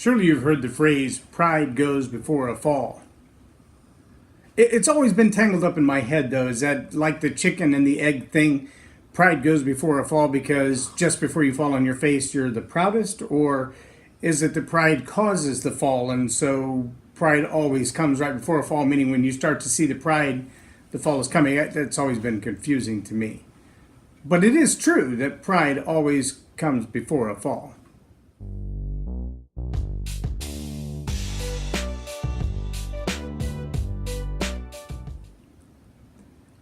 Surely you've heard the phrase, pride goes before a fall. It's always been tangled up in my head, though. Is that like the chicken and the egg thing? Pride goes before a fall because just before you fall on your face, you're the proudest? Or is it that pride causes the fall, and so pride always comes right before a fall, meaning when you start to see the fall is coming? That's always been confusing to me. But it is true that pride always comes before a fall.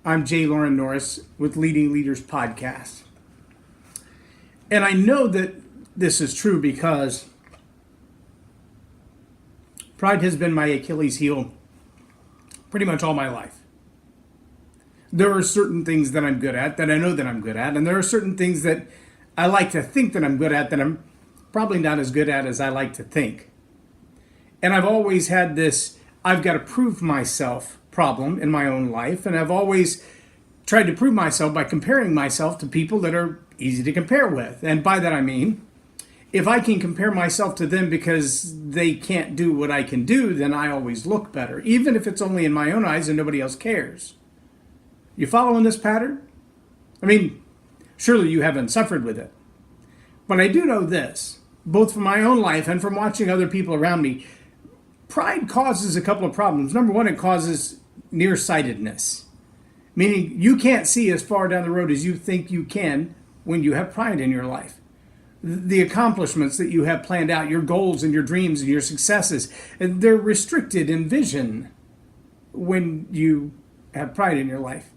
I'm J Loren Norris with Leading Leaders Podcast. And I know that this is true because pride has been my Achilles heel pretty much all my life. There are certain things that I'm good at, that I know that I'm good at, and there are certain things that I like to think that I'm good at that I'm probably not as good at as I like to think. And I've always had this I've got to prove myself problem in my own life, and I've always tried to prove myself by comparing myself to people that are easy to compare with. And by that I mean, if I can compare myself to them because they can't do what I can do, then I always look better, even if it's only in my own eyes and nobody else cares. You following this pattern? I mean, surely you haven't suffered with it. But I do know this, both from my own life and from watching other people around me. Pride causes a couple of problems. Number one, it causes nearsightedness, meaning you can't see as far down the road as you think you can when you have pride in your life. The accomplishments that you have planned out, your goals and your dreams and your successes, they're restricted in vision when you have pride in your life.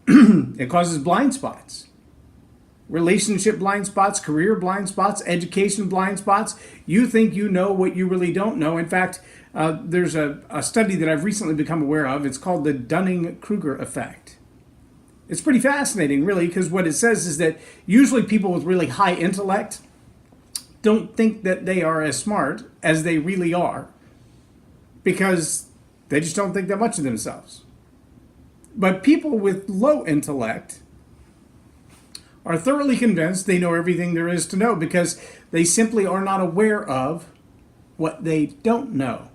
It causes blind spots. Relationship blind spots, career blind spots, education blind spots. You think you know what you really don't know. In fact, there's a study that I've recently become aware of. It's called the Dunning-Kruger effect. It's pretty fascinating, really, because what it says is that usually people with really high intellect don't think that they are as smart as they really are because they just don't think that much of themselves. But people with low intellect are thoroughly convinced they know everything there is to know because they simply are not aware of what they don't know.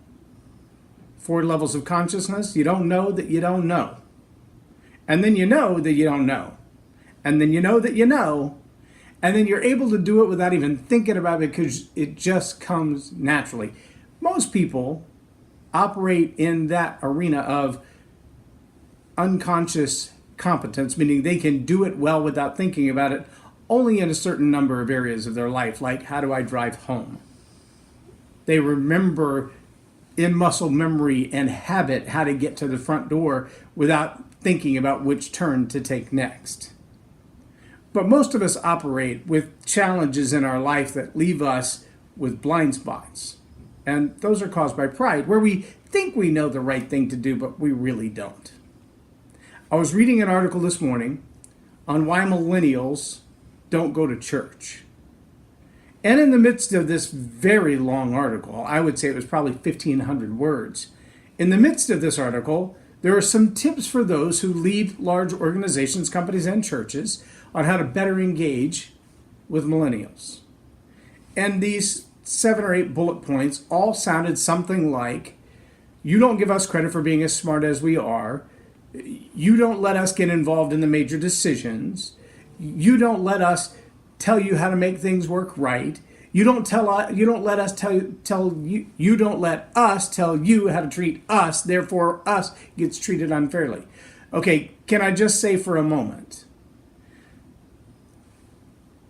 4 levels of consciousness. You don't know that you don't know. And then you know that you don't know. And then you know that you know. And then you're able to do it without even thinking about it because it just comes naturally. Most people operate in that arena of unconscious competence, meaning they can do it well without thinking about it, only in a certain number of areas of their life, like how do I drive home? They remember in muscle memory and habit how to get to the front door without thinking about which turn to take next. But most of us operate with challenges in our life that leave us with blind spots. And those are caused by pride, where we think we know the right thing to do, but we really don't. I was reading an article this morning on why millennials don't go to church. And in the midst of this very long article, I would say it was probably 1,500 words. In the midst of this article, there are some tips for those who lead large organizations, companies, and churches on how to better engage with millennials. And these 7 or 8 bullet points all sounded something like, you don't give us credit for being as smart as we are. You don't let us get involved in the major decisions. You don't let us tell you how to make things work right. You don't let us tell you how to treat us. Therefore, us gets treated unfairly. Okay, can I just say for a moment?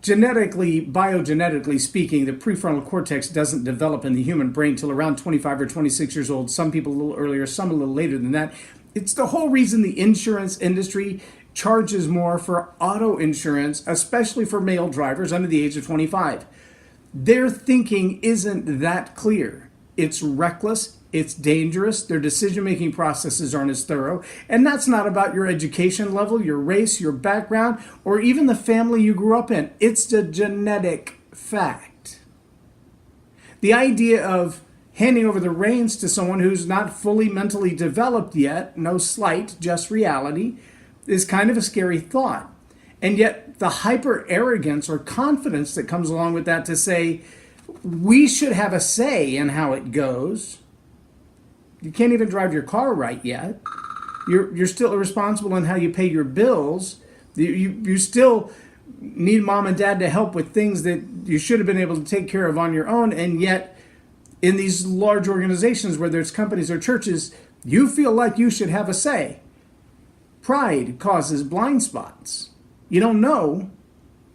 Biogenetically speaking, the prefrontal cortex doesn't develop in the human brain till around 25 or 26 years old. Some people a little earlier, some a little later than that. It's the whole reason the insurance industry charges more for auto insurance, especially for male drivers under the age of 25. Their thinking isn't that clear. It's reckless, it's dangerous, their decision-making processes aren't as thorough, and that's not about your education level, your race, your background, or even the family you grew up in. It's the genetic fact. The idea of handing over the reins to someone who's not fully mentally developed yet, no slight, just reality, is kind of a scary thought. And yet the hyper arrogance or confidence that comes along with that to say, we should have a say in how it goes. You can't even drive your car right yet. You're still responsible in how you pay your bills. You still need mom and dad to help with things that you should have been able to take care of on your own, and yet in these large organizations, whether it's companies or churches, you feel like you should have a say. Pride causes blind spots. You don't know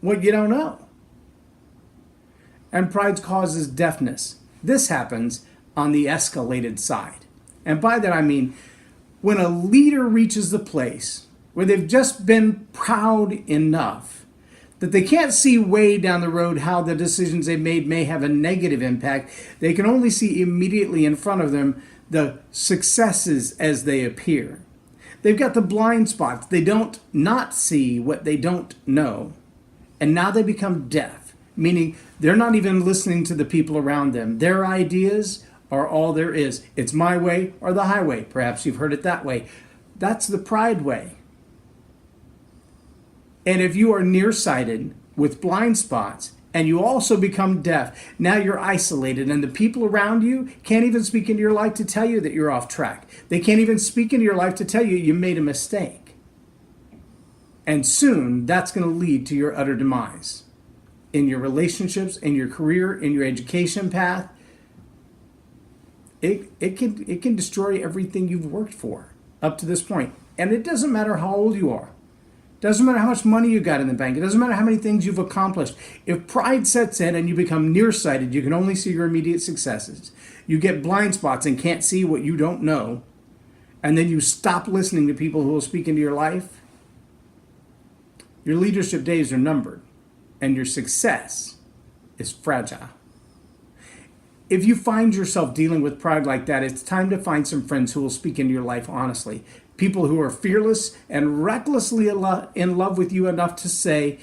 what you don't know. And pride causes deafness. This happens on the escalated side. And by that I mean, when a leader reaches the place where they've just been proud enough that they can't see way down the road how the decisions they've made may have a negative impact, they can only see immediately in front of them the successes as they appear. They've got the blind spots. They don't not see what they don't know. And now they become deaf, meaning they're not even listening to the people around them. Their ideas are all there is. It's my way or the highway. Perhaps you've heard it that way. That's the pride way. And if you are nearsighted with blind spots and you also become deaf, now you're isolated and the people around you can't even speak into your life to tell you that you're off track. They can't even speak into your life to tell you you made a mistake. And soon that's going to lead to your utter demise in your relationships, in your career, in your education path. It can destroy everything you've worked for up to this point. And it doesn't matter how old you are. Doesn't matter how much money you got in the bank. It doesn't matter how many things you've accomplished. If pride sets in and you become nearsighted, you can only see your immediate successes. You get blind spots and can't see what you don't know. And then you stop listening to people who will speak into your life. Your leadership days are numbered and your success is fragile. If you find yourself dealing with pride like that, it's time to find some friends who will speak into your life honestly. People who are fearless and recklessly in love with you enough to say,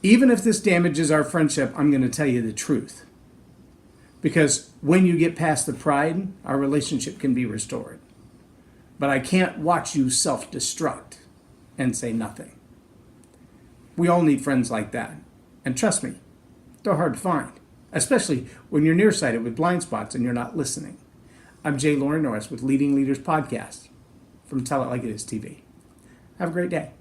even if this damages our friendship, I'm going to tell you the truth. Because when you get past the pride, our relationship can be restored. But I can't watch you self-destruct and say nothing. We all need friends like that. And trust me, they're hard to find, especially when you're nearsighted with blind spots and you're not listening. I'm J Loren Norris with Leading Leaders Podcast from Tell It Like It Is TV. Have a great day.